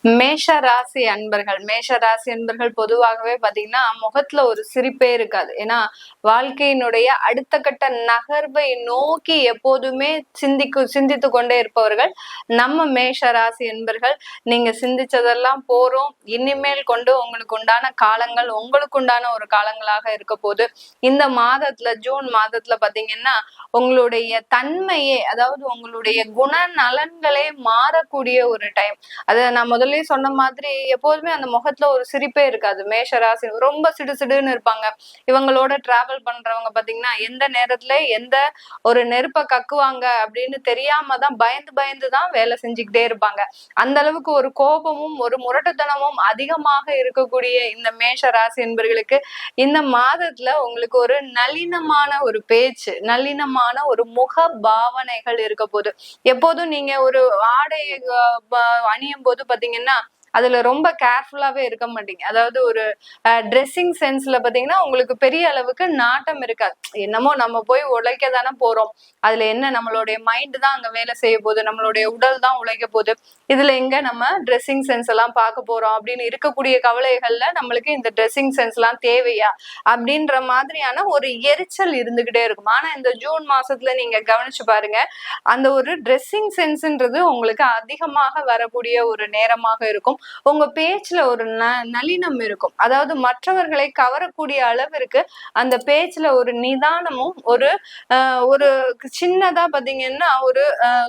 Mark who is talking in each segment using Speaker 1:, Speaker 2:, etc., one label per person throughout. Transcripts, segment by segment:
Speaker 1: மேஷ ராசி அன்பர்கள் பொதுவாகவே பாத்தீங்கன்னா முகத்துல ஒரு சிரிப்பே இருக்காது. ஏன்னா வாழ்க்கையினுடைய அடுத்த கட்ட நகர்வை நோக்கி எப்போதுமே சிந்தித்து கொண்டே இருப்பவர்கள் நம்ம மேஷ ராசி அன்பர்கள். நீங்க சிந்திச்சதெல்லாம் போறோம், இனிமேல் கொண்டு உங்களுக்கு உண்டான காலங்கள் உங்களுக்கு உண்டான ஒரு காலங்களாக இருக்க போது. இந்த மாதத்துல ஜூன் மாதத்துல பாத்தீங்கன்னா உங்களுடைய தன்மையே, அதாவது உங்களுடைய குணநலன்களே மாறக்கூடிய ஒரு டைம். அதை நான் முதல்ல சொன்ன மாதிரி எப்போதுமே அந்த முகத்துல ஒரு சிரிப்பே இருக்காது. மேஷராசி ரொம்ப சிடுசிடுன்னு இருப்பாங்க. இவங்களோட டிராவல் பண்றவங்க பாத்தீங்கன்னா எந்த நேரத்துல எந்த ஒரு நெருப்ப கக்குவாங்க அப்படின்னு தெரியாம தான் பயந்துதான் வேலை செஞ்சுக்கிட்டே இருப்பாங்க. அந்த அளவுக்கு ஒரு கோபமும் ஒரு முரட்டுத்தனமும் அதிகமாக இருக்கக்கூடிய இந்த மேஷ ராசி என்பர்களுக்கு இந்த மாதத்துல உங்களுக்கு ஒரு நளினமான ஒரு பேச்சு, நளினமான ஒரு முக பாவனைகள் இருக்க போது. எப்போதும் நீங்க ஒரு ஆடை அணியும் போது பாத்தீங்கன்னா அதுல ரொம்ப கேர்ஃபுல்லாவே இருக்க மாட்டீங்க. அதாவது ஒரு ட்ரெஸ்ஸிங் சென்ஸ்ல பாத்தீங்கன்னா உங்களுக்கு பெரிய அளவுக்கு நாட்டம் இருக்காது. என்னமோ நம்ம போய் உழைக்க தானே போறோம், அதுல என்ன நம்மளுடைய மைண்ட் தான் அங்க வேலை செய்ய போகுது, நம்மளுடைய உடல் தான் உழைக்க போகுது, இதுல எங்க நம்ம ட்ரெஸ்ஸிங் சென்ஸ் எல்லாம் பார்க்க போறோம் அப்படின்னு இருக்கக்கூடிய கவலைகள்ல நம்மளுக்கு இந்த ட்ரெஸ்ஸிங் சென்ஸ் எல்லாம் தேவையா அப்படின்ற மாதிரியான ஒரு எரிச்சல் இருந்துகிட்டே இருக்கும். ஆனா இந்த ஜூன் மாசத்துல நீங்க கவனிச்சு பாருங்க, அந்த ஒரு ட்ரெஸ்ஸிங் சென்ஸ்ன்றது உங்களுக்கு அதிகமாக வரக்கூடிய ஒரு நேரமாக இருக்கும். உங்க பேச்சுல ஒரு நளினம் இருக்கும். அதாவது மற்றவர்களை கவரக்கூடிய அளவிற்கு அந்த பேச்சுல ஒரு நிதானமும் ஒரு சின்னதா பாத்தீங்கன்னா ஒரு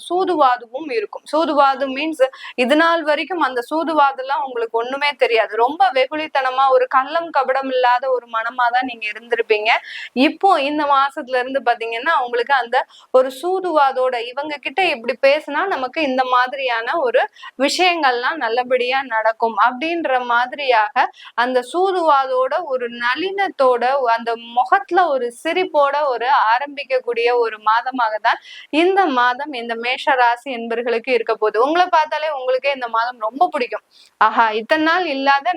Speaker 1: சூதுவாதமும் இருக்கும். சூதுவாதம் மீன்ஸ் இது நாள் வரைக்கும் அந்த சூதுவாதம் எல்லாம் உங்களுக்கு ஒண்ணுமே தெரியாது. ரொம்ப வெகுளித்தனமா ஒரு கள்ளம் கபடம் இல்லாத ஒரு மனமா தான் நீங்க இருந்திருப்பீங்க. இப்போ இந்த மாசத்துல இருந்து பாத்தீங்கன்னா உங்களுக்கு அந்த ஒரு சூதுவாதோட இவங்க கிட்ட இப்படி பேசினா நமக்கு இந்த மாதிரியான ஒரு விஷயங்கள்லாம் நல்லபடியா நடக்கும் அப்படின்ற மாதிரியாக அந்த சூதுவாதோட ஒரு நளினத்தோட அந்த முகத்துல ஒரு சிரிப்போட ஒரு ஆரம்பிக்கக்கூடிய ஒரு மாதமாக தான் இந்த மாதம் இந்த மேஷ ராசி என்பர்களுக்கு இருக்க போகுது. உங்களை பார்த்தாலே உங்களுக்கே இந்த மாதம் ரொம்ப பிடிக்கும். ஆஹா, இத்தனை நாள் இல்லாத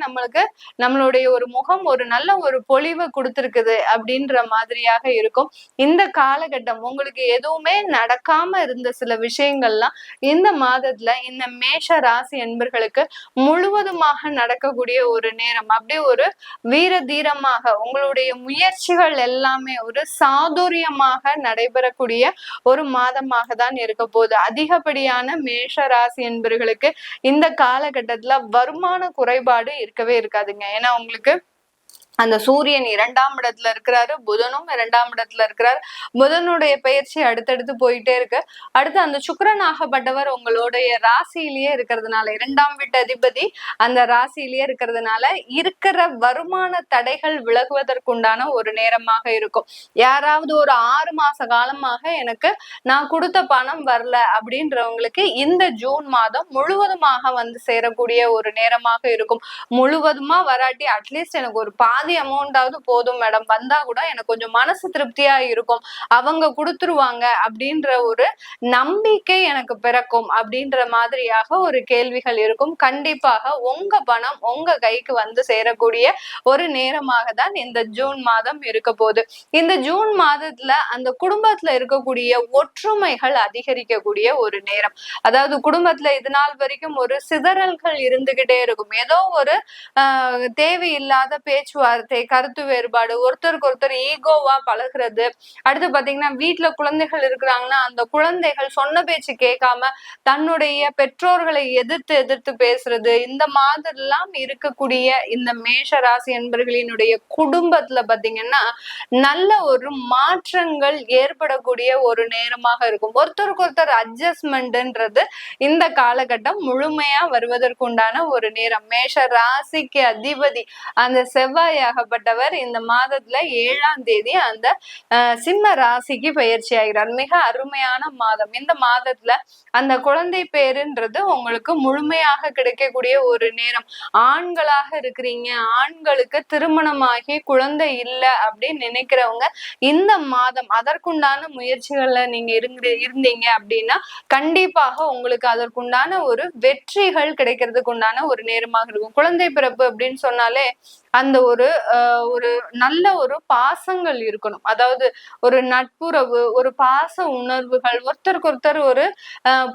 Speaker 1: நம்மளுடைய ஒரு முகம் ஒரு நல்ல ஒரு பொலிவு கொடுத்திருக்குது அப்படின்ற மாதிரியாக இருக்கும். இந்த காலகட்டம் உங்களுக்கு எதுவுமே நடக்காம இருந்த சில விஷயங்கள்லாம் இந்த மாதத்துல இந்த மேஷ ராசி என்பர்களுக்கு முழுவதுமாக நடக்கக்கூடிய ஒரு நேரம். அப்படியே ஒரு வீர தீரமாக உங்களுடைய முயற்சிகள் எல்லாமே ஒரு சாதுரியமாக நடைபெறக்கூடிய ஒரு மாதமாக தான் இருக்க போகுது. அதிகப்படியான மேஷ ராசி என்பர்களுக்கு இந்த காலகட்டத்துல வருமான குறைபாடு இருக்கவே இருக்காதுங்க. ஏன்னா உங்களுக்கு அந்த சூரியன் 2ஆம் இடத்துல இருக்கிறாரு, புதனும் 2ஆம் இடத்துல இருக்கிறாரு. புதனுடைய பயிற்சி அடுத்தடுத்து போயிட்டே இருக்கு. அடுத்து அந்த சுக்கிரன் ஆகப்பட்டவர் உங்களுடைய ராசியிலேயே இருக்கிறதுனால, 2ஆம் வீட்டு அதிபதி அந்த ராசியிலேயே இருக்கிறதுனால இருக்கிற வருமான தடைகள் விலகுவதற்குண்டான ஒரு நேரமாக இருக்கும். யாராவது ஒரு 6 மாச காலமாக எனக்கு நான் கொடுத்த பணம் வரல அப்படின்றவங்களுக்கு இந்த ஜூன் மாதம் முழுவதுமாக வந்து சேரக்கூடிய ஒரு நேரமாக இருக்கும். முழுவதுமா வராட்டி அட்லீஸ்ட் எனக்கு ஒரு பாதி அமௌண்டாவது போதும் மேடம், வந்தா கூட எனக்கு கொஞ்சம் மனசு திருப்தியா இருக்கும், அவங்க கொடுத்துருவாங்க அப்படின்ற ஒரு நம்பிக்கை எனக்கு பிறக்கும் அப்படின்ற மாதிரியாக ஒரு கேள்விகள் இருக்கும். கண்டிப்பாக உங்க பணம் உங்க கைக்கு வந்து சேரக்கூடிய ஒரு நேரமாக தான் இந்த ஜூன் மாதம் இருக்க போகுது. இந்த ஜூன் மாதத்துல அந்த குடும்பத்துல இருக்கக்கூடிய ஒற்றுமைகள் அதிகரிக்கக்கூடிய ஒரு நேரம். அதாவது குடும்பத்துல இது நாள் வரைக்கும் ஒரு சிதறல்கள் இருந்துகிட்டே இருக்கும். ஏதோ ஒரு தேவையில்லாத பேச்சுவார்த்தை, கருத்து வேறுபாடு, ஒருத்தருக்கு ஒருத்தர் ஈகோவா பழகுறது. அடுத்து பாத்தீங்கன்னா வீட்டுல குழந்தைகள் இருக்கிறாங்கன்னா அந்த குழந்தைகள் சொன்ன பேச்சு கேட்காம தன்னுடைய பெற்றோர்களை எதிர்த்து பேசுறது, இந்த மாதிரிலாம் இருக்கக்கூடிய இந்த மேஷ ராசி என்பர்களினுடைய குடும்பத்துல பாத்தீங்கன்னா நல்ல ஒரு மாற்றங்கள் ஏற்படக்கூடிய ஒரு நேரமாக இருக்கும். ஒருத்தருக்கு ஒருத்தர் அட்ஜஸ்ட்மெண்ட்ன்றது இந்த காலகட்டம் முழுமையா வருவதற்குண்டான ஒரு நேரம். மேஷ ராசிக்கு அதிபதி அந்த செவ்வாயாகப்பட்டவர் இந்த மாதத்துல 7ஆம் தேதி அந்த சிம்ம ராசிக்கு பயிற்சி ஆகிறார். மிக அருமையான மாதம். இந்த மாதத்துல அந்த குழந்தை பேருன்றது உங்களுக்கு முழுமையாக கிடைக்கக்கூடிய ஒரு நேரம். ஆண்களாக இருக்கிறீங்க, ஆண்களுக்கு திருமணமாகி குழந்தை இல்லை அப்படின்னு நினைக்கிறவங்க இந்த மாதம் அதற்குண்டான முயற்சிகள்ல நீங்க இருந்தீங்க அப்படின்னா கண்டிப்பாக உங்களுக்கு அதற்குண்டான ஒரு வெற்றிகள் கிடைக்கிறதுக்கு உண்டான ஒரு நேரமாக இருக்கும். குழந்தை பிறப்பு அப்படின்னு சொன்னாலே அந்த ஒரு நல்ல ஒரு பாசங்கள் இருக்கணும். அதாவது ஒரு நட்புறவு, ஒரு பாச உணர்வுகள், ஒருத்தருக்கு ஒருத்தர் ஒரு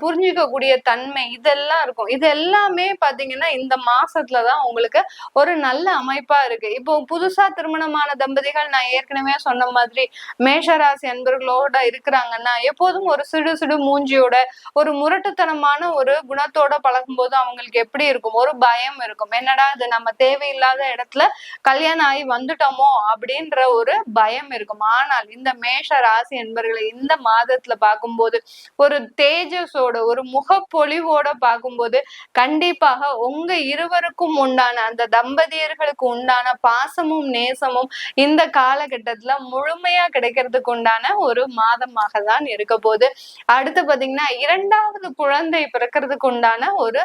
Speaker 1: புரிஞ்சுக்கக்கூடிய தன்மை, இதெல்லாம் இருக்கும். இது எல்லாமே பாத்தீங்கன்னா இந்த மாசத்துலதான் உங்களுக்கு ஒரு நல்ல அமைப்பா இருக்கு. இப்போ புதுசா திருமணமான தம்பதிகள் நான் ஏற்கனவே சொன்ன மாதிரி மேஷராசி அன்பர்களோட இருக்கிறாங்கன்னா எப்போதும் ஒரு சிடு சிடு மூஞ்சியோட ஒரு முரட்டுத்தனமான ஒரு குணத்தோட பழகும் போது அவங்களுக்கு எப்படி இருக்கும்? ஒரு பயம் இருக்கும். என்னடா இது நம்ம தேவையில்லாத இடத்துல கல்யாணம் ஆகி வந்துட்டோமோ அப்படின்ற ஒரு பயம் இருக்கும். ஆனால் இந்த மேஷ ராசி என்பர்களை இந்த மாதத்துல பார்க்கும்போது ஒரு தேஜஸோட ஒரு முகப்பொலிவோட பார்க்கும்போது கண்டிப்பாக உங்க இருவருக்கும் உண்டான அந்த தம்பதியர்களுக்கு உண்டான பாசமும் நேசமும் இந்த காலகட்டத்துல முழுமையா கிடைக்கிறதுக்கு உண்டான ஒரு மாதமாக தான் இருக்க போகுது. அடுத்து பாத்தீங்கன்னா இரண்டாவது குழந்தை பிறக்கிறதுக்கு உண்டான ஒரு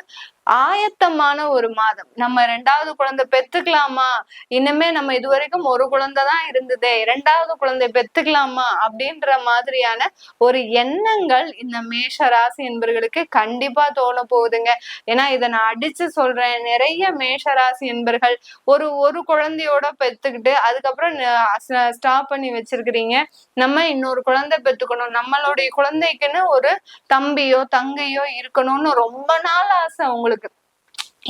Speaker 1: ஆயத்தமான ஒரு மாதம். நம்ம ரெண்டாவது குழந்தை பெத்துக்கலாமா, இன்னுமே நம்ம இது வரைக்கும் ஒரு குழந்தைதான் இருந்ததே, இரண்டாவது குழந்தை பெத்துக்கலாமா அப்படின்ற மாதிரியான ஒரு எண்ணங்கள் இந்த மேஷ ராசி என்பர்களுக்கு கண்டிப்பா தோண போகுதுங்க. ஏன்னா இதை நான் அடிச்சு சொல்றேன், நிறைய மேஷ ராசி என்பர்கள் ஒரு குழந்தையோட பெத்துக்கிட்டு அதுக்கப்புறம் ஸ்டாப் பண்ணி வச்சிருக்கிறீங்க. நம்ம இன்னொரு குழந்தை பெத்துக்கணும், நம்மளுடைய குழந்தைக்குன்னு ஒரு தம்பியோ தங்கையோ இருக்கணும்னு ரொம்ப நாள் ஆசை உங்களுக்கு.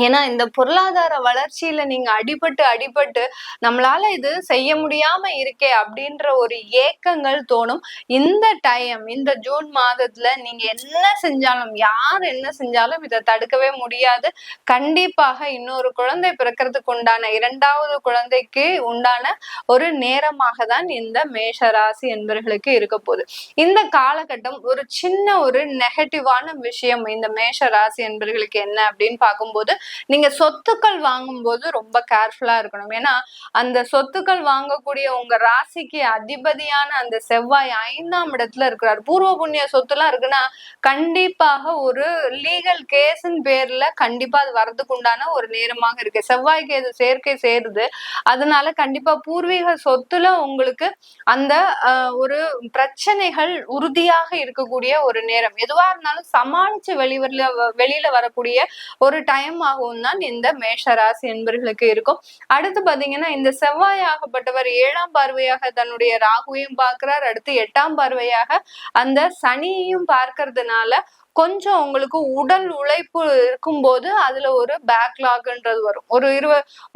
Speaker 1: ஏன்னா இந்த பொருளாதார வளர்ச்சியில நீங்க அடிபட்டு நம்மளால இது செய்ய முடியாம இருக்கே அப்படின்ற ஒரு ஏக்கங்கள் தோணும். இந்த டைம், இந்த ஜூன் மாதத்துல நீங்க என்ன செஞ்சாலும், யார் என்ன செஞ்சாலும் இதை தடுக்கவே முடியாது. கண்டிப்பாக இன்னொரு குழந்தை பிறக்கிறதுக்கு உண்டான, இரண்டாவது குழந்தைக்கு உண்டான ஒரு நேரமாக தான் இந்த மேஷ ராசி என்பவர்களுக்கு இருக்க போகுது. இந்த காலகட்டம் ஒரு சின்ன ஒரு நெகட்டிவான விஷயம் இந்த மேஷ ராசி என்பவர்களுக்கு என்ன அப்படின்னு பார்க்கும்போது, நீங்க சொத்துக்கள் வாங்கும் போது ரொம்ப கேர்ஃபுல்லா இருக்கணும். ஏன்னா அந்த சொத்துக்கள் வாங்கக்கூடிய உங்க ராசிக்கு அதிபதியான அந்த செவ்வாய் 5ஆம் இடத்துல இருக்கிறார். பூர்வ புண்ணிய சொத்து எல்லாம் இருக்குன்னா கண்டிப்பாக ஒரு லீகல் கேஸின் பேர்ல கண்டிப்பா அது வரதுக்கு உண்டான ஒரு நேரமாக இருக்கு. செவ்வாய்க்கு இது சேர்க்கை சேருது. அதனால கண்டிப்பா பூர்வீக சொத்துல உங்களுக்கு அந்த ஒரு பிரச்சனைகள் உறுதியாக இருக்கக்கூடிய ஒரு நேரம். எதுவா இருந்தாலும் சமாளிச்சு வெளியில வரக்கூடிய ஒரு டைம் ஆகும் தான் இந்த மேஷ ராசி என்பர்களுக்கு இருக்கும். அடுத்து பாத்தீங்கன்னா இந்த செவ்வாய் ஆகப்பட்டவர் 7ஆம் பார்வையாக தன்னுடைய ராகுவையும் பார்க்கிறார். அடுத்து 8ஆம் பார்வையாக அந்த சனியையும் பார்க்கறதுனால கொஞ்சம் உங்களுக்கு உடல் உழைப்பு இருக்கும்போது அதுல ஒரு பேக்லாக்ன்றது வரும்.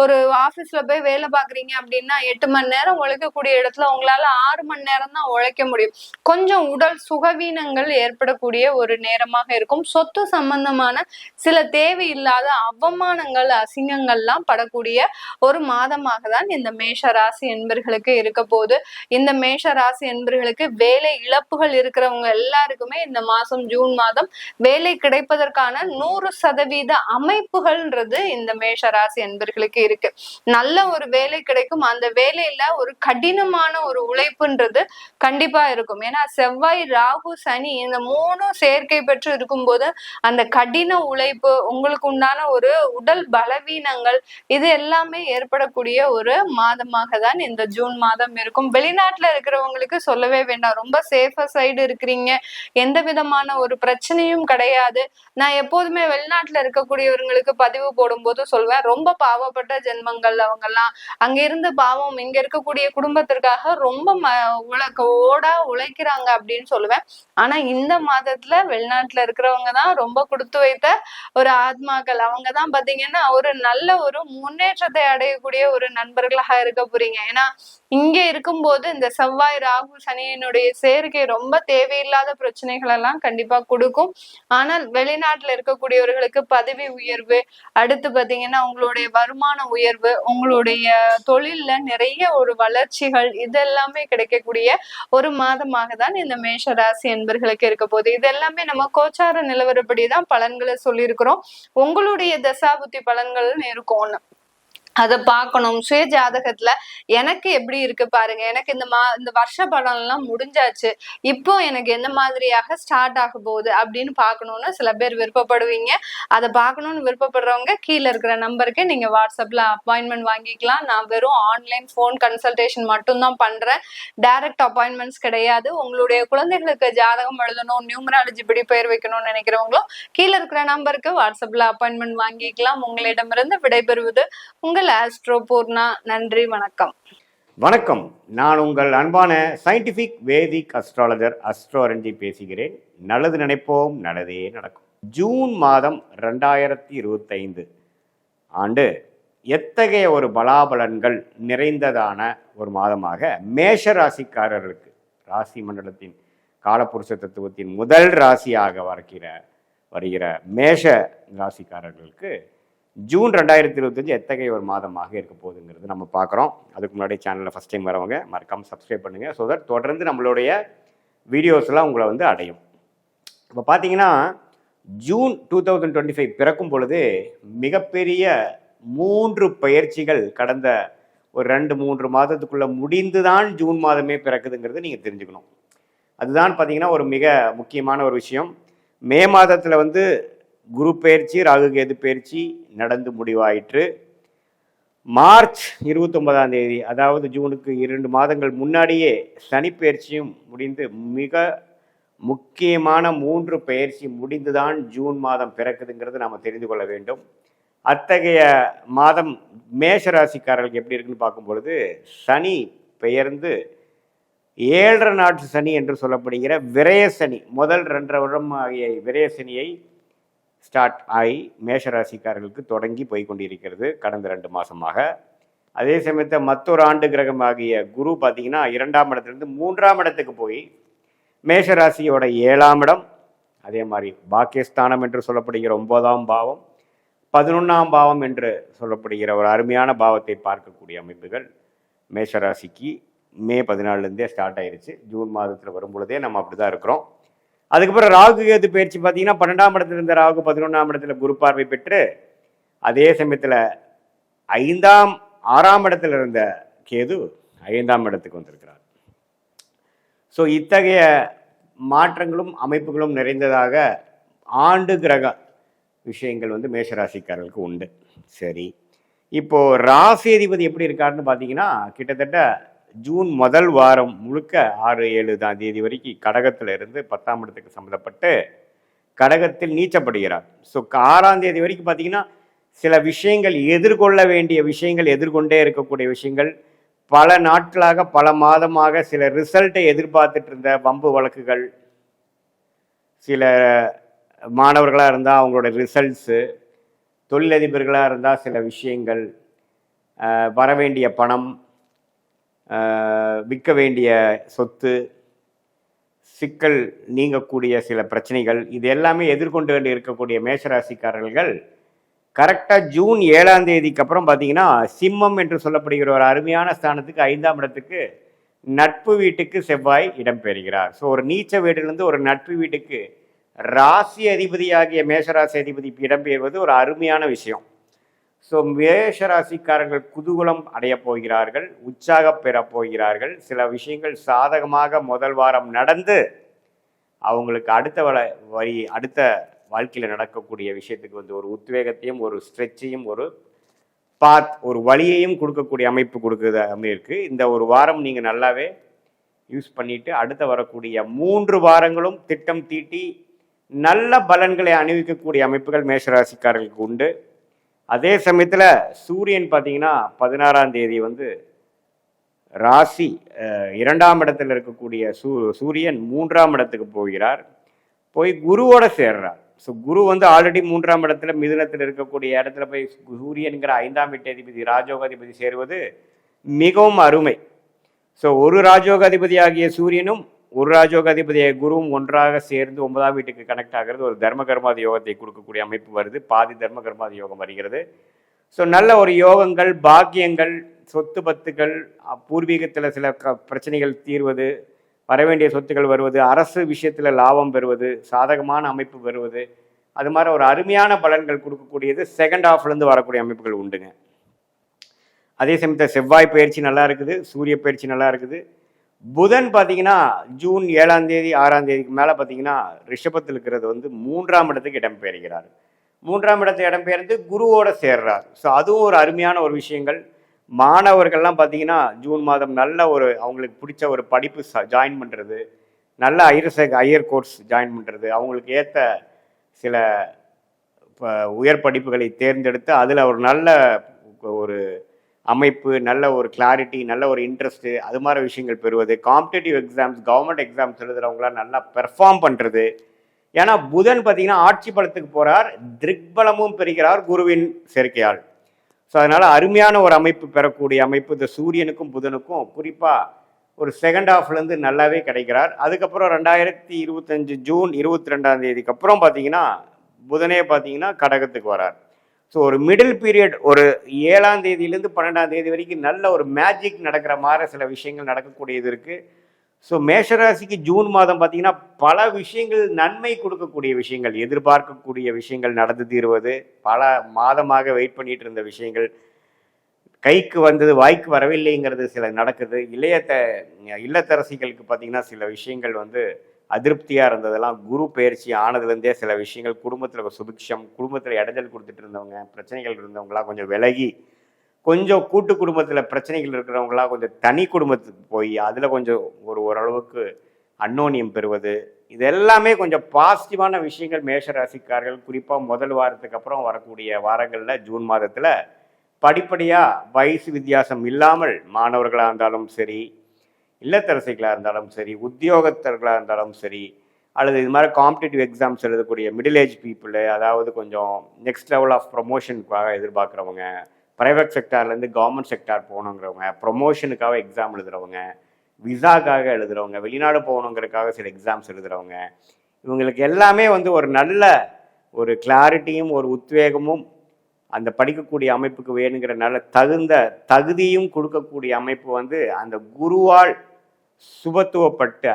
Speaker 1: ஒரு ஆபீஸ்ல போய் வேலை பாக்குறீங்க அப்படின்னா 8 மணி நேரம் உழைக்கக்கூடிய இடத்துல உங்களால 6 மணி நேரம் தான் உழைக்க முடியும். கொஞ்சம் உடல் சுகவீனங்கள் ஏற்படக்கூடிய ஒரு நேரமாக இருக்கும். சொத்து சம்பந்தமான சில தேவையில்லாத அவமானங்கள், அசிங்கங்கள்லாம் படக்கூடிய ஒரு மாதமாக தான் இந்த மேஷ ராசி என்பர்களுக்கு இருக்க போகுது. இந்த மேஷ ராசி என்பர்களுக்கு வேலை இழப்புகள் இருக்கிறவங்க எல்லாருக்குமே இந்த மாசம் ஜூன் மாதம் வேலை கிடைப்பதற்கான 100% அமைப்புகள்ன்றது இந்த மேஷ ராசி என்பர்களுக்கு இருக்கு. நல்ல ஒரு வேலை கிடைக்கும். அந்த வேலையில ஒரு கடினமான ஒரு உழைப்புன்றது கண்டிப்பா இருக்கும். ஏன்னா செவ்வாய், ராகு, சனி இந்த 3 சேர்க்கை பெற்று இருக்கும்போது அந்த கடின உழைப்பு, உங்களுக்கு உண்டான ஒரு உடல் பலவீனங்கள், இது எல்லாமே ஏற்படக்கூடிய ஒரு மாதமாக தான் இந்த ஜூன் மாதம் இருக்கும். வெளிநாட்டுல இருக்கிறவங்களுக்கு சொல்லவே வேண்டாம், ரொம்ப சேஃபர் சைடு இருக்கிறீங்க. எந்த விதமான ஒரு பிரச்சனையும் கிடையாது. நான் எப்போதுமே வெளிநாட்டுல இருக்கக்கூடியவர்களுக்கு பதிவு போடும்போது சொல்வேன், ரொம்ப பாவப்பட்ட ஜென்மங்கள் அவங்க எல்லாம். அங்க இருந்து பாவம் இங்க இருக்கக்கூடிய குடும்பத்திற்காக ரொம்ப உழைக்கிறாங்க அப்படின்னு சொல்லுவேன். ஆனா இந்த மாதத்துல வெளிநாட்டுல இருக்கிறவங்க தான் ரொம்ப கொடுத்து வைத்த ஒரு ஆத்மாக்கள். அவங்கதான் பாத்தீங்கன்னா ஒரு நல்ல ஒரு முன்னேற்றத்தை அடையக்கூடிய ஒரு நண்பர்களாக இருக்க போறீங்க. ஏன்னா இங்க இருக்கும்போது இந்த செவ்வாய், ராகு, சனியினுடைய சேர்க்கை ரொம்ப தேவையில்லாத பிரச்சனைகள் எல்லாம் கண்டிப்பா கொடுக்கும். ஆனால் வெளிநாட்டுல இருக்கக்கூடியவர்களுக்கு பதவி உயர்வு, அடுத்து பாத்தீங்கன்னா உங்களுடைய வருமான உயர்வு, உங்களுடைய தொழில்ல நிறைய ஒரு வளர்ச்சிகள், இதெல்லாமே கிடைக்கக்கூடிய ஒரு மாதமாக தான் இந்த மேஷ ராசி என்பர்களுக்கு இருக்க போகுது. இது எல்லாமே நம்ம கோச்சார நிலவரப்படிதான் பலன்களை சொல்லியிருக்கிறோம். உங்களுடைய தசாபுத்தி பலன்கள்னு இருக்கும் ஒண்ணு, அதை பார்க்கணும். சுய ஜாதகத்துல எனக்கு எப்படி இருக்கு பாருங்க, எனக்கு இந்த வருஷ பலன் எல்லாம் முடிஞ்சாச்சு, இப்போ எனக்கு எந்த மாதிரியாக ஸ்டார்ட் ஆக போகுது அப்படின்னு பார்க்கணும்னு சில பேர் விருப்பப்படுவீங்க. அதை பார்க்கணும்னு விருப்பப்படுறவங்க கீழே இருக்கிற நம்பருக்கு நீங்க வாட்ஸ்அப்ல அப்பாயின்மெண்ட் வாங்கிக்கலாம். நான் வெறும் ஆன்லைன் போன் கன்சல்டேஷன் மட்டும்தான் பண்றேன், டைரக்ட் அப்பாயின்மெண்ட்ஸ் கிடையாது. உங்களுடைய குழந்தைகளுக்கு ஜாதகம் எழுதணும், நியூமராலஜி படி பெயர் வைக்கணும்னு நினைக்கிறவங்களும் கீழே இருக்கிற நம்பருக்கு வாட்ஸ்அப்ல அப்பாயின்மெண்ட் வாங்கிக்கலாம். உங்களிடமிருந்து விடைபெறுவது உங்கள் உங்கள் ஆஸ்ட்ரோ பூர்ணா. நன்றி, வணக்கம்.
Speaker 2: வணக்கம். நான் உங்கள் அன்பான சயின்டிஃபிக் வேதிக் அஸ்ட்ராலஜர் அஸ்ட்ரோரஞ்சி பேசுகிறேன். நல்லது நினைப்போம், நல்லதே நடக்கும். ஜூன் மாதம் 2025 ஆண்டு எத்தகைய ஒரு பலாபலன்கள் நிறைந்ததான ஒரு மாதமாக மேஷ ராசிக்காரர்களுக்கு, ராசி மண்டலத்தின் காலபுருஷ தத்துவத்தின் முதல் ராசியாக வருகிற மேஷ ராசிக்காரர்களுக்கு ஜூன் 2025 எத்தகைய ஒரு மாதமாக இருக்க போகுதுங்கிறது நம்ம பார்க்குறோம். அதுக்கு முன்னாடி சேனலில் ஃபஸ்ட் டைம் வரவங்க மறக்காமல் சப்ஸ்கிரைப் பண்ணுங்கள். ஸோ தட் தொடர்ந்து நம்மளுடைய வீடியோஸ்லாம் உங்களை வந்து அடையும். இப்போ பார்த்தீங்கன்னா ஜூன் 2025 பிறக்கும் பொழுது மிகப்பெரிய 3 பயிற்சிகள் கடந்த ஒரு 2-3 மாதத்துக்குள்ளே முடிந்து தான் ஜூன் மாதமே பிறக்குதுங்கிறது நீங்கள் தெரிஞ்சுக்கணும். அதுதான் பார்த்தீங்கன்னா ஒரு மிக முக்கியமான ஒரு விஷயம். மே மாதத்தில் வந்து குரு பயிற்சி, ராகு கேது பயிற்சி நடந்து முடிவாயிற்று. மார்ச் 29ஆம் தேதி, அதாவது ஜூனுக்கு 2 மாதங்கள் முன்னாடியே சனி பயிற்சியும் முடிந்து மிக முக்கியமான 3 பயிற்சி முடிந்துதான் ஜூன் மாதம் பிறக்குதுங்கிறது நாம் தெரிந்து கொள்ள வேண்டும். அத்தகைய மாதம் மேஷராசிக்காரர்களுக்கு எப்படி இருக்குன்னு பார்க்கும் பொழுது, சனி பெயர்ந்து 7.5 நாட்டு சனி என்று சொல்லப்படுகிற விரய சனி, முதல் 2.5 வருடம் ஆகிய விரய சனியை ஸ்டார்ட் ஆகி மேஷராசிக்காரர்களுக்கு தொடங்கி போய்கொண்டிருக்கிறது கடந்த 2 மாதமாக. அதே சமயத்தை மற்றொரு ஆண்டு கிரகம் ஆகிய குரு பார்த்தீங்கன்னா 2ஆம் இடத்துலேருந்து 3ஆம் இடத்துக்கு போய் மேஷராசியோட 7ஆம் இடம், அதே மாதிரி பாக்கியஸ்தானம் என்று சொல்லப்படுகிற 9ஆம் பாவம், 11ஆம் பாவம் என்று சொல்லப்படுகிற ஒரு அருமையான பாவத்தை பார்க்கக்கூடிய அமைப்புகள் மேஷராசிக்கு மே 14லேருந்தே ஸ்டார்ட் ஆயிடுச்சு. ஜூன் மாதத்தில் வரும் பொழுதே நம்ம அப்படி தான் இருக்கிறோம். அதுக்கப்புறம் ராகு கேது பயிற்சி பார்த்தீங்கன்னா 12ஆம் இடத்துல இருந்த ராகு 11ஆம் இடத்துல குரு பார்வை பெற்று, அதே சமயத்தில் 6ஆம் இடத்துல இருந்த கேது 5ஆம் இடத்துக்கு வந்திருக்கிறார். ஸோ இத்தகைய மாற்றங்களும் அமைப்புகளும் நிறைந்ததாக ஆண்டு கிரக விஷயங்கள் வந்து மேஷராசிக்காரர்களுக்கு உண்டு. சரி, இப்போது ராசி அதிபதி எப்படி இருக்காருன்னு பார்த்தீங்கன்னா, கிட்டத்தட்ட ஜூன் முதல் வாரம் முழுக்க 6-7 தேதி வரைக்கும் கடகத்தில் இருந்து 10ஆம் இடத்துக்கு சம்மந்தப்பட்டு கடகத்தில் நீச்சப்படுகிறார். ஸோ 6ஆம் தேதி வரைக்கும் பார்த்தீங்கன்னா சில விஷயங்கள் எதிர்கொள்ள வேண்டிய விஷயங்கள், எதிர்கொண்டே இருக்கக்கூடிய விஷயங்கள், பல நாட்களாக பல மாதமாக சில ரிசல்ட்டை எதிர்பார்த்துட்டு இருந்த வம்பு வழக்குகள், சில மாணவர்களாக இருந்தால் அவங்களோட ரிசல்ட்ஸு, தொழிலதிபர்களாக இருந்தால் சில விஷயங்கள், வரவேண்டிய பணம், விற்க வேண்டிய சொத்து, சிக்கல் நீங்கக்கூடிய சில பிரச்சனைகள், இது எல்லாமே எதிர்கொண்டு வேண்டி இருக்கக்கூடிய மேஷராசிக்காரர்கள் கரெக்டாக ஜூன் 7ஆம் தேதிக்கு அப்புறம் பார்த்தீங்கன்னா சிம்மம் என்று சொல்லப்படுகிற ஒரு அருமையான ஸ்தானத்துக்கு 5ஆம் இடத்துக்கு நட்பு வீட்டுக்கு செவ்வாய் இடம்பெறுகிறார். ஸோ ஒரு நீச்ச வீட்டிலிருந்து ஒரு நட்பு வீட்டுக்கு ராசி அதிபதியாகிய மேஷராசி அதிபதி இடம்பெறுவது ஒரு அருமையான விஷயம். ஸோ மேஷராசிக்காரர்கள் குதூகலம் அடையப் போகிறார்கள், உற்சாகம் பெறப் போகிறார்கள். சில விஷயங்கள் சாதகமாக முதல் வாரம் நடந்து அவங்களுக்கு அடுத்த வாழ்க்கையில் நடக்கக்கூடிய விஷயத்துக்கு வந்து ஒரு உத்வேகத்தையும் ஒரு ஸ்ட்ரெச்சையும் ஒரு ஒரு வழியையும் கொடுக்கக்கூடிய அமைப்பு கொடுக்குறது இருக்குது. இந்த ஒரு வாரம் நீங்கள் நல்லாவே யூஸ் பண்ணிவிட்டு அடுத்த வரக்கூடிய 3 வாரங்களும் திட்டம் தீட்டி நல்ல பலன்களை அணிவிக்கக்கூடிய அமைப்புகள் மேஷராசிக்காரர்களுக்கு உண்டு. அதே சமயத்தில் சூரியன் பார்த்தீங்கன்னா 16ஆம் தேதி வந்து ராசி 2ஆம் இடத்துல இருக்கக்கூடிய சூரியன் 3ஆம் இடத்துக்கு போகிறார், போய் குருவோட சேர்றார். ஸோ குரு வந்து ஆல்ரெடி 3ஆம் இடத்துல மிதுனத்தில் இருக்கக்கூடிய இடத்துல போய் சூரியன்கிற 5ஆம் வீட்டதிபதி ராஜோகாதிபதி சேருவது மிகவும் அருமை. ஸோ ஒரு ராஜோகாதிபதி ஆகிய சூரியனும் ஒரு ராஜோகாதிபதியை குருவும் ஒன்றாக சேர்ந்து 9ஆம் வீட்டுக்கு கனெக்ட் ஆகிறது ஒரு தர்ம கர்மாதி யோகத்தை கொடுக்கக்கூடிய அமைப்பு வருது. பாதி தர்ம கர்மாதி யோகம் வருகிறது. ஸோ நல்ல ஒரு யோகங்கள், பாக்கியங்கள், சொத்து பத்துக்கள், பூர்வீகத்தில் சில பிரச்சனைகள் தீர்வது, வரவேண்டிய சொத்துக்கள் வருவது, அரசு விஷயத்தில் லாபம் பெறுவது, சாதகமான அமைப்பு பெறுவது, அது மாதிரி ஒரு அருமையான பலன்கள் கொடுக்கக்கூடியது செகண்ட் ஹாஃப்லேருந்து வரக்கூடிய அமைப்புகள் உண்டுங்க. அதே சமயத்தில் செவ்வாய் பயிற்சி நல்லா இருக்குது, சூரிய பயிற்சி நல்லா இருக்குது. புதன் பார்த்தீங்கன்னா ஜூன் 7ஆம் தேதி 6ஆம் தேதிக்கு மேலே பார்த்தீங்கன்னா ரிஷபத்தில் இருக்கிறது வந்து 3ஆம் இடத்துக்கு இடம்பெறுகிறார். 3ஆம் இடத்தை இடம்பெயர்ந்து குருவோட சேர்றார். ஸோ அதுவும் ஒரு அருமையான ஒரு விஷயங்கள். மாணவர்கள்லாம் பார்த்தீங்கன்னா ஜூன் மாதம் நல்ல ஒரு அவங்களுக்கு பிடிச்ச ஒரு படிப்பு ஜாயின் பண்ணுறது, நல்ல ஹையர் கோர்ஸ் ஜாயின் பண்ணுறது, அவங்களுக்கு ஏற்ற சில உயர் படிப்புகளை தேர்ந்தெடுத்து அதில் ஒரு நல்ல ஒரு அமைப்பு, நல்ல ஒரு கிளாரிட்டி, நல்ல ஒரு இன்ட்ரெஸ்ட்டு, அது மாதிரி விஷயங்கள் பெறுவது, காம்படிட்டிவ் எக்ஸாம்ஸ், கவர்மெண்ட் எக்ஸாம்ஸ் எழுதுறவங்களாம் நல்லா பெர்ஃபார்ம் பண்ணுறது. ஏன்னா புதன் பார்த்தீங்கன்னா ஆட்சி பலத்துக்கு போகிறார், திக்பலமும் பெறுகிறார் குருவின் சேர்க்கையால். ஸோ அதனால் அருமையான ஒரு அமைப்பு பெறக்கூடிய அமைப்பு இந்த சூரியனுக்கும் புதனுக்கும் குறிப்பாக ஒரு செகண்ட் ஹாஃப்லேருந்து நல்லாவே கிடைக்கிறார். அதுக்கப்புறம் 2025 ஜூன் 22 அப்புறம் பார்த்தீங்கன்னா புதனே பார்த்தீங்கன்னா கடகத்துக்கு வரார். ஸோ ஒரு மிடில் பீரியட் ஒரு 7ஆம் தேதியிலேருந்து 12ஆம் தேதி வரைக்கும் நல்ல ஒரு மேஜிக் நடக்கிற மாதிரி சில விஷயங்கள் நடக்கக்கூடியது இருக்குது. ஸோ மேஷராசிக்கு ஜூன் மாதம் பார்த்தீங்கன்னா பல விஷயங்கள் நன்மை கொடுக்கக்கூடிய விஷயங்கள், எதிர்பார்க்கக்கூடிய விஷயங்கள் நடந்து தீருவது, பல மாதமாக வெயிட் பண்ணிட்டு இருந்த விஷயங்கள் கைக்கு வந்தது வாய்க்கு வரவில்லைங்கிறது சில நடக்குது. இல்லத்தரசிகளுக்கு பார்த்தீங்கன்னா சில விஷயங்கள் வந்து அதிருப்தியாக இருந்ததெல்லாம் குரு பயிற்சி ஆனதுலேருந்தே சில விஷயங்கள் குடும்பத்தில் சுபிக்ஷம், குடும்பத்தில் இடைஞ்சல் கொடுத்துட்டு இருந்தவங்க, பிரச்சனைகள் இருந்தவங்களாம் கொஞ்சம் விலகி, கொஞ்சம் கூட்டு குடும்பத்தில் பிரச்சனைகள் இருக்கிறவங்களாம் கொஞ்சம் தனி குடும்பத்துக்கு போய் அதில் கொஞ்சம் ஓரளவுக்கு அன்னோனியம் பெறுவது, இது எல்லாமே கொஞ்சம் பாசிட்டிவான விஷயங்கள் மேஷராசிக்காரர்கள் குறிப்பாக முதல் வாரத்துக்கு அப்புறம் வரக்கூடிய வாரங்களில் ஜூன் மாதத்தில் படிப்படியாக வயசு வித்தியாசம் இல்லாமல் மாணவர்களாக இருந்தாலும் சரி, இல்லத்தரசிகளாக இருந்தாலும் சரி, உத்தியோகத்தர்களாக இருந்தாலும் சரி, அல்லது இது மாதிரி காம்படிட்டிவ் எக்ஸாம்ஸ் எழுதக்கூடிய மிடில் ஏஜ் பீப்புளு, அதாவது கொஞ்சம் நெக்ஸ்ட் லெவல் ஆஃப் ப்ரொமோஷனுக்காக எதிர்பார்க்குறவங்க, ப்ரைவேட் செக்டார்லேருந்து கவர்மெண்ட் செக்டார் போகணுங்கிறவங்க, ப்ரொமோஷனுக்காக எக்ஸாம் எழுதுகிறவங்க, விசாக்காக எழுதுகிறவங்க, வெளிநாடு போகணுங்கிறதுக்காக சில எக்ஸாம்ஸ் எழுதுகிறவங்க, இவங்களுக்கு எல்லாமே வந்து ஒரு நல்ல ஒரு கிளாரிட்டியும் ஒரு உத்வேகமும் அந்த படிக்கக்கூடிய அமைப்புக்கு வேணுங்கிற நல்ல தகுதியும் கொடுக்கக்கூடிய அமைப்பு வந்து அந்த குருவால் சுபத்துவப்பட்ட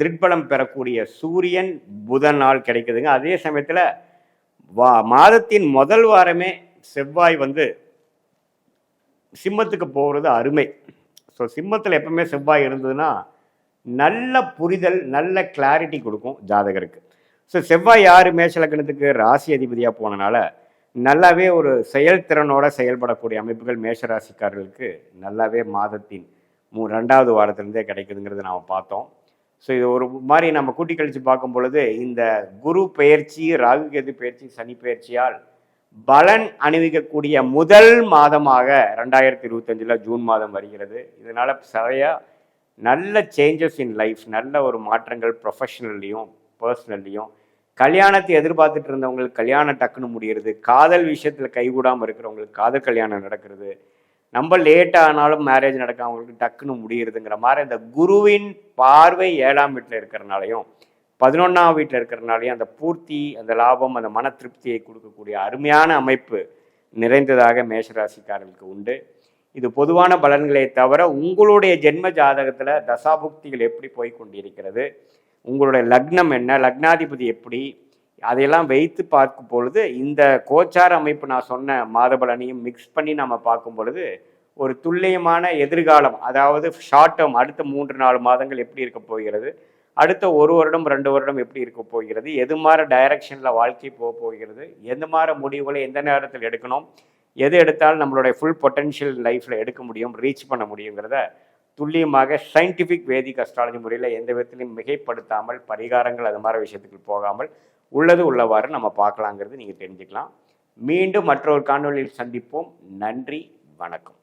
Speaker 2: திக்பலம் பெறக்கூடிய சூரியன் புதனால் கிடைக்குதுங்க. அதே சமயத்தில் மாதத்தின் முதல் வாரமே செவ்வாய் வந்து சிம்மத்துக்கு போகிறது அருமை. ஸோ சிம்மத்தில் எப்பவுமே செவ்வாய் இருந்ததுன்னா நல்ல புரிதல், நல்ல கிளாரிட்டி கொடுக்கும் ஜாதகருக்கு. ஸோ செவ்வாய் யார் மேஷலக்கணத்துக்கு ராசி அதிபதியாக போனனால நல்லாவே ஒரு செயல்திறனோட செயல்படக்கூடிய அமைப்புகள் மேஷராசிக்காரர்களுக்கு நல்லாவே மாதத்தின் 2வது வாரத்திலிருந்தே கிடைக்குதுங்கிறது நாம் பார்த்தோம். ஸோ இது ஒரு மாதிரி நம்ம கூட்டி கழித்து பார்க்கும் பொழுது இந்த குரு பெயர்ச்சி, ராகு கேது பெயர்ச்சி, சனி பெயர்ச்சியால் பலன் அணிவிக்கக்கூடிய முதல் மாதமாக 2025 ஜூன் மாதம் வருகிறது. இதனால் சரியா நல்ல சேஞ்சஸ் இன் லைஃப், நல்ல ஒரு மாற்றங்கள் ப்ரொஃபஷனல்லையும் பர்சனல்லையும், கல்யாணத்தை எதிர்பார்த்துட்டு இருந்தவங்களுக்கு கல்யாணம் டக்குன்னு முடிகிறது, காதல் விஷயத்தில் கைகூடாமல் இருக்கிறவங்களுக்கு காதல் கல்யாணம் நடக்கிறது, நம்ம லேட்டாக ஆனாலும் மேரேஜ் நடக்காதவங்களுக்கு டக்குன்னு முடியுறதுங்கிற மாதிரி இந்த குருவின் பார்வை 7ஆம் வீட்டில் இருக்கிறனாலையும் 11ஆம் வீட்டில் இருக்கிறனாலையும் அந்த பூர்த்தி, அந்த லாபம், அந்த மன திருப்தியை கொடுக்கக்கூடிய அருமையான அமைப்பு நிறைந்ததாக மேஷராசிக்காரர்களுக்கு உண்டு. இது பொதுவான பலன்களை தவிர உங்களுடைய ஜென்ம ஜாதகத்தில் தசாபுக்திகள் எப்படி போய் கொண்டிருக்கிறது, உங்களுடைய லக்னம் என்ன, லக்னாதிபதி எப்படி, அதையெல்லாம் வைத்து பார்க்கும் பொழுது இந்த கோச்சார அமைப்பு நான் சொன்ன மாத பலனையும் மிக்ஸ் பண்ணி நம்ம பார்க்கும் பொழுது ஒரு துல்லியமான எதிர்காலம், அதாவது ஷார்ட் டேர்ம் அடுத்த 3-4 மாதங்கள் எப்படி இருக்க போகிறது, அடுத்த 1 வருடம் 2 வருடம் எப்படி இருக்க போகிறது, எது மாதிரி டைரக்ஷனில் வாழ்க்கை போகிறது, எந்த மாதிரி முடிவுகளை எந்த நேரத்தில் எடுக்கணும், எது எடுத்தாலும் நம்மளுடைய ஃபுல் பொட்டென்ஷியல் லைஃப்பில் எடுக்க முடியும், ரீச் பண்ண முடியுங்கிறத துல்லியமாக சயின்டிஃபிக் வேதிக் அஸ்ட்ராலஜி முறையில் எந்த விதத்திலையும் மிகைப்படுத்தாமல், பரிகாரங்கள் அது மாதிரி விஷயத்துக்கு போகாமல் உள்ளது உள்ளவாறு நம்ம பார்க்கலாங்கிறது நீங்கள் தெரிஞ்சுக்கலாம். மீண்டும் மற்றொரு காணொலியில் சந்திப்போம். நன்றி, வணக்கம்.